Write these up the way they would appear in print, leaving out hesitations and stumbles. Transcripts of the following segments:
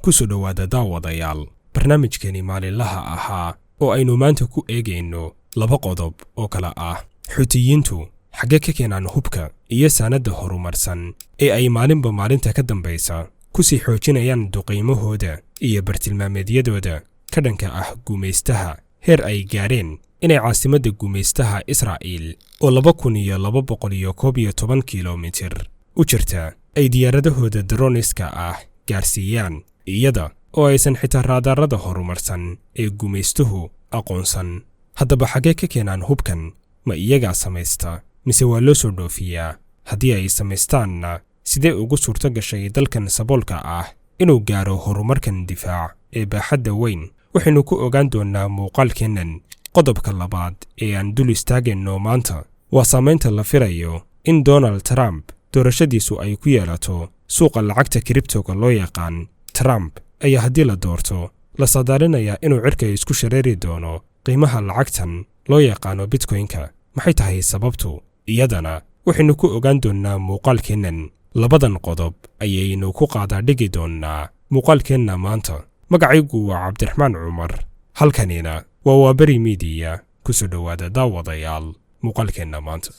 kusoo dhawaada daawadayaal barnaamijkeeni maalinlaha ahaa oo aynu maanta ku eegayno laba qodob oo kala ah Xuutiyiintu xagee ka keenaan hubka iyo saanada horumarsan ee ay maalinba maalinta ka dambaysa ku sii xoojinayaan duqeymahooda iyo bartilmaameedyadooda ka dhanka ah gumaystaha heer ay gaareen inay caasimadda gumaystaha Israa'iil oo 2211 kiiloomitir u jirta ay diyaaradahooda droniska ah gaarsiiyaan iyada oo aysan xitaa raadarada horumarsan ee gumaystuhu aqoonsan. haddaba xagee ka keenaan hubkan? ma iyaga samaysta mise waa loo soo dhoofiyaa? haddii ay samaystaanna sidee ugu suurto gashay dalkan saboolka ah inuu gaaro horumarkan difaac ee baaxadda weyn? waxaynu ku ogaan doonaa muuqaalkeennan. qodobka labaad ee aan dul istaagayno maanta waa saamaynta la filayo in Donald Trump doorashadiisu ay ku yeelato suuqa lacagta kriptoga loo yaqaan. Trump ayaa haddii la doorto la saadaalinayaa inuu cirka isku shareeri doono qiimaha lacagtan loo yaqaano Bitcoin-ka. maxay tahay sababtu? iyadana waxaynu ku ogaan doonaa muuqaalkeennan. labadan qodob ayaynu ku qaadaa dhigi doonaa muuqaalkeenna maanta. magacaygu waa Cabdiraxmaan Cumar, halkanina waa Waaberi Media. kusoo dhawaada daawadayaal muuqaalkeenna maanta.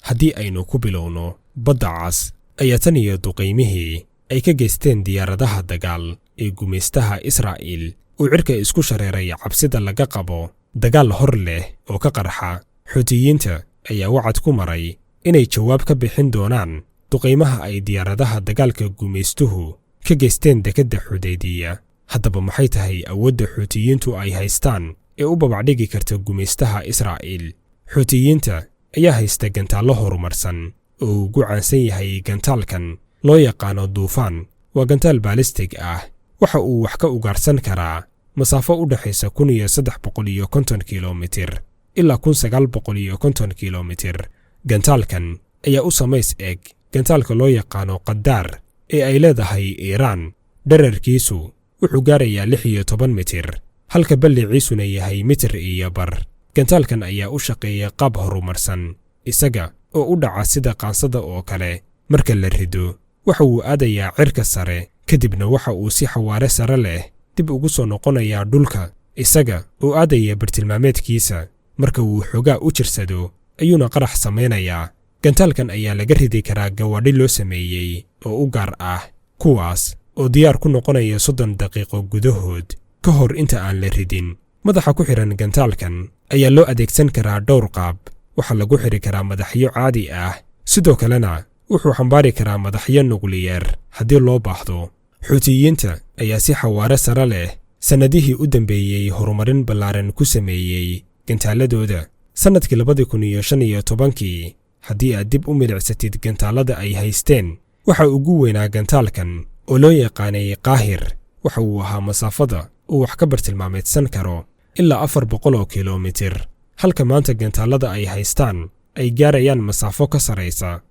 haddii aynu ku bilowno badda cas ayaa tan iyo duqeymihii ay ka geysteen diyaaradaha dagaal ee gumaystaha Israa'iil uu cirka isku shareeray cabsida laga qabo dagaal hor leh oo ka qarxa. Xuutiyiinta ayaa wacad ku maray inay jawaab ka bixin doonaan duqeymaha ay diyaaradaha dagaalka gumaystuhu ka geysteen dekedda Xudaydiya. haddaba maxay tahay awoodda Xuutiyiintu ay haystaan ee u babacdhigi karta gumaystaha Israa'iil? Xuutiyiinta ayaa haysta gantaallo horumarsan oo ugu caansan yahay gantaalkan loo yaqaano Duufaan. waa gantaal baalistig ah. waxa uu wax ka ugaarsan karaa masaafo u dhaxaysa 1350 kiiloomitir ilaa 1950 kiiloomitir. gantaalkan ayaa u samays eg gantaalka loo yaqaano Qaddaar ee ay leedahay Iiraan. dhererkiisu wuxuu gaarayaa 16 mitir halka balliciisuna yahay mitir iyo bar. gantaalkan ayaa u shaqeeya qaab horumarsan, isaga oo u dhaca sida qaansada oo kale. marka la rido waxa uu aadayaa cirka sare, kadibna waxa uu si xawaare sare leh dib ugu soo noqonayaa dhulka, isaga oo aadaya bartilmaameedkiisa. marka uu xogaa u jirsado ayuuna qarax samaynayaa. gantaalkan ayaa laga ridi karaa gawaadhi loo sameeyey oo u gaar ah, kuwaas oo diyaar ku noqonaya 30 daqiiqo gudahood ka hor inta aan la ridin. madaxa ku xiran gantaalkan ayaa loo adeegsan karaa dhowr qaab. waxaa lagu xiri karaa madaxyo caadi ah, sidoo kalena wuxuu xambaari karaa madaxyo nukliyeer haddii loo baahdo. Xuutiyiinta ayaa si xawaare sare leh sanadihii u dambeeyey horumarin ballaaran ku sameeyey gantaaladooda. sanadkii 2015 haddii aad dib u milicsatid gantaalada ay haysteen, waxa ugu weynaa gantaalkan oo loo yaqaanay Qaahir waxa uu ahaa masaafada uu wax ka bartilmaameedsan karo ilaa 400 kiiloomitir, halka maanta gantaalada ay haystaan ay gaarayaan masaafo ka sareysa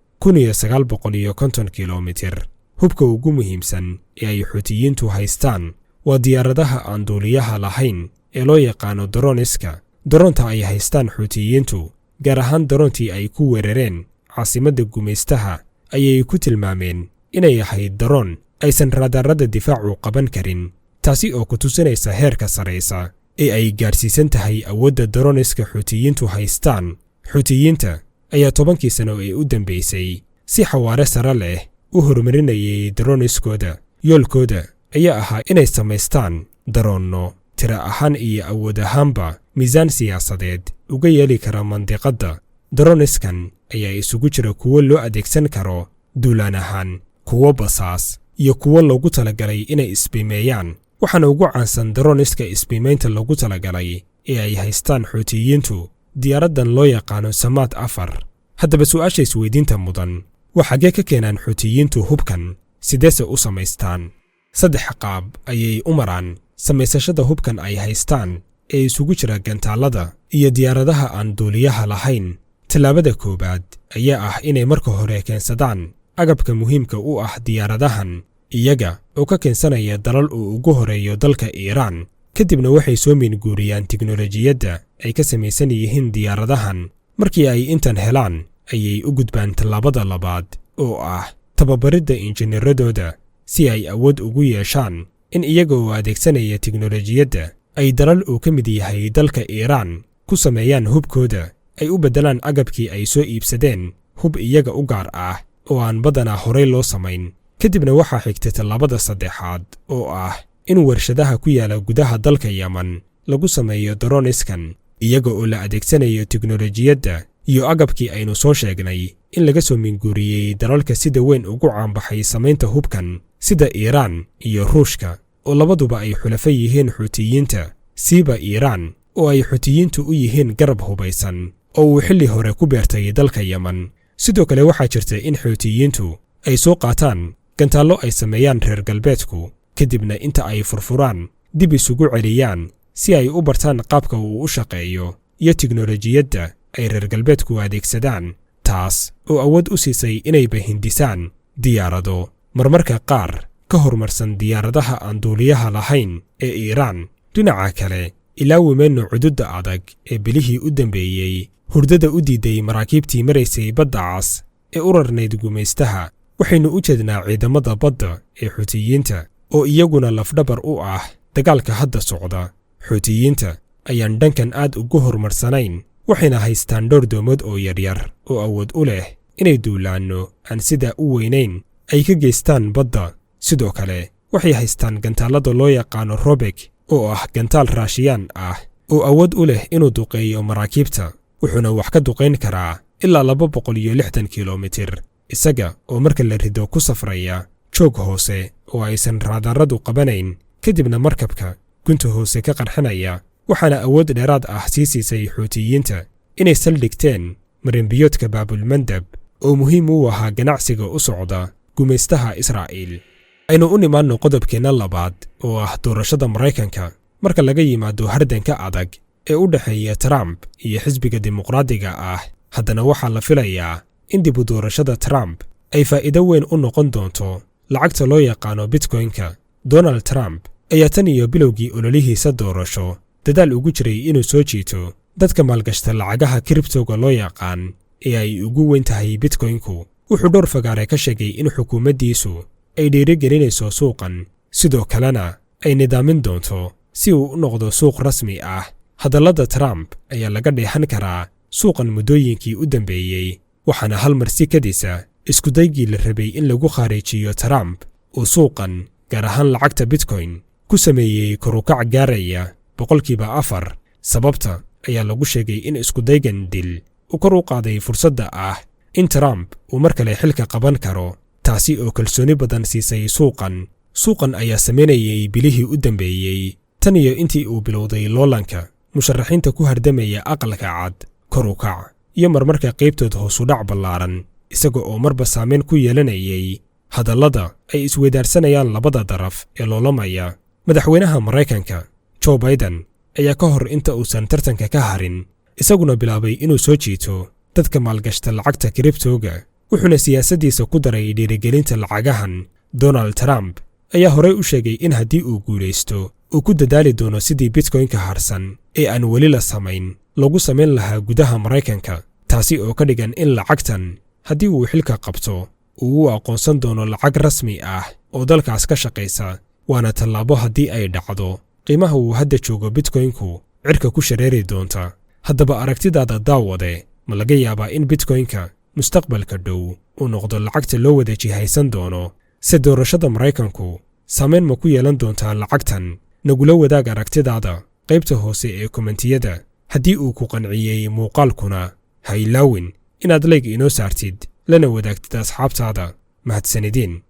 1950 kiiloomitir. hubka ugu muhiimsan ee ay Xuutiyiintu haystaan waa diyaaradaha aan duuliyaha lahayn ee loo yaqaano droniska. daroonta ay haystaan Xuutiyiintu, gaar ahaan daroontii ay ku weerareen caasimadda gumaystaha, ayay ku tilmaameen inay ahayd daroon aysan raadarada difaacu qaban karin, taasi oo ku tusinaysa heerka sareysa ee ay gaarsiisan tahay awoodda droniska Xuutiyiintu haystaan. Xuutiyiinta ayaa 10 sano ee u dambeysay si xawaare sare leh u horumarinayay droniskooda. yoolkooda ayaa ahaa inay samaystaan daroonno tira ahaan iyo awood ahaanba miisaan siyaasadeed uga yeeli kara mandiqadda. droniskan ayaa isugu jira kuwo loo adeegsan karo duulaan ahaan, kuwo basaas, iyo kuwo loogu talagalay inay isbiimeeyaan. waxaana ugu caansan droniska isbiimeynta loogu talagalay ee ay haystaan Xuutiyiintu, diyaaraddan loo yaqaano Samaad 4. haddaba su'aasha isweydiinta mudan waa xagee ka keenaan Xuutiyiintu hubkan? sideese u samaystaan? 3 qaab ayay u maraan samaysashada hubkan ay haystaan ee isugu jira gantaalada iyo diyaaradaha aan duuliyaha lahayn. tallaabada koobaad ayaa ah inay marka hore keensadaan agabka muhiimka u ah diyaaradahan, iyaga oo ka keensanaya dalal uu ugu horeeyo dalka Iiraan. kadibna waxay soo minguuriyaan tiknoolajiyadda ay ka samaysan yihiin diyaaradahan. markii ay intan helaan ayay u gudbaan tallaabada labaad oo ah tababaridda injineeradooda si ay awood ugu yeeshaan in iyaga oo adeegsanaya tiknoolajiyadda ay dalal uu ka mid yahay dalka Iiraan ku sameeyaan hubkooda ay u beddelaan agabkii ay soo iibsadeen hub iyaga u gaar ah oo aan badanaa horey loo samayn. kadibna waxaa xigtay tallaabada saddexaad oo ah in warshadaha ku yaala gudaha dalka Yemen lagu sameeyo droneskan iyaga oo la adeegsanayo tiknoolajiyadda iyo agabkii aynu soo sheegnay in laga soo minguuriyey dalalka sida weyn ugu caanbaxay samaynta hubkan sida Iiraan iyo Ruushka oo labaduba ay xulafo yihiin Xuutiyiinta, siiba Iiraan oo ay Xuutiyiintu u yihiin garab hubaysan oo uu xilli hore ku beertay dalka Yemen. sidoo kale waxaa jirta in Xuutiyiintu ay soo qaataan gantaallo ay sameeyaan reer galbeedku kadibna inta ay furfuraan dib isugu celiyaan si ay u bartaan qaabka uu u shaqeeyo iyo tiknoolajiyadda ay reer galbeedku adeegsadaan, taas oo awood u siisay inay bahindisaan diyaarado marmarka qaar ka horumarsan diyaaradaha aan duuliyaha lahayn ee Iiraan. dhinaca kale ilaawi mayno cududda adag ee bilihii u dambeeyey hurdada u diiday maraakiibtii maraysay badda cas ee u rarnayd gumaystaha. waxaynu u jeednaa ciidamada badda ee Xuutiyiinta oo iyaguna lafdhabar u ah dagaalka hadda socda. Xuutiyiinta ayaan dhankan aad ugu horumarsanayn, waxayna haystaan dhowr doomood oo yaryar oo awood u leh inay duulaanno aan sidaa u weynayn ay ka geystaan badda. sidoo kale waxay haystaan gantaallada loo yaqaano Robek oo ah gantaal Raashiyaan ah oo awood u leh inuu duqeeyo maraakiibta, wuxuuna wax ka duqayn karaa ilaa 260 kiiloomitir isaga oo marka la rido ku safraya joog hoose oo aysan raadaradu qabanayn, kadibna markabka gunta hoose ka qarxinaya. waxaana awood dheeraad ah siisay Xuutiyiinta inay saldhigteen marinbiyoodka Baabulmandab oo muhiim u ahaa ganacsiga u socda gumaystaha Israa'iil. aynu u nimaanno qodobkeena labaad oo ah doorashada Maraykanka. marka laga yimaado hardanka adag ee u dhexeeya Trump iyo xisbiga dimuqraadiga ah, haddana waxaa la filayaa in dib u doorashada Trump ay faa'iido weyn u noqon doonto lacagta loo yaqaano Bitcoin-ka. Donald Trump ayaa tan iyo bilowgii ololihiisa doorasho dadaal ugu jiray inuu soo jiito dadka maalgashta lacagaha kriptoga loo yaqaan ee ay ugu weyn tahay Bitcoin-ku. wuxuu dhowr fagaare ka sheegay in xukuumaddiisu ay dhiirigelinayso suuqan, sidoo kalena ay nidaamin doonto si uu u noqdo suuq rasmi ah. hadallada Trump ayaa laga dheehan karaa suuqan muddooyinkii u dambeeyey, waxaana hal mar si kadisa iskudaygii la rabay in lagu khariijiyo Trump uu suuqan gaar ahaan lacagta Bitcoin ku sameeyey korukac gaaraya 4%. sababta ayaa lagu sheegay in iskudaygan dil uu kor u qaaday fursadda ah in Trump uu mar kale xilka qaban karo, taasi oo kalsooni badan siisay suuqan. suuqan ayaa sameynayay bilihii u dambeeyey tan iyo intii uu bilowday loolanka musharaxiinta ku hardamaya aqalka cad, korukac iyo marmarka qaybtood hoos u dhac ballaaran, isaga oo marba saameyn ku yeelanayay hadallada ay isweydaarsanayaan labada daraf ee loolamaya. madaxweynaha Maraykanka Joe Biden ayaa ka hor inta uusan tartanka ka harin isaguna bilaabay inuu soo jiito dadka maalgashta lacagta kriptoga, wuxuuna siyaasaddiisa ku daray dhiirigelinta lacagahan. Donald Trump ayaa horey u sheegay in haddii uu guulaysto uu ku dadaali doono sidii Bitcoin-ka harsan ee aan weli la samayn lagu samayn lahaa gudaha Maraykanka, taasi oo ka dhigan in lacagtan haddii uu xilka qabto uu u aqoonsan doono lacag rasmi ah oo dalkaas ka shaqaysa. waana tallaabo haddii ay dhacdo qiimaha uu hadda joogo Bitcoin-ku cirka ku shareeri doonta. haddaba aragtidaada daawade, ma laga yaabaa in Bitcoin-ka mustaqbalka dhow uu noqdo lacagta loo wada jihaysan doono? se doorashada Maraykanku saameyn ma ku yeelan doontaa lacagtan? nagula wadaag aragtidaada qaybta hoose ee komentiyada. haddii uu ku qanciyey muuqaalkuna, ha ilaawin inaad like inoo saartid lana wadaagtid asxaabtaada. mahadsanidin.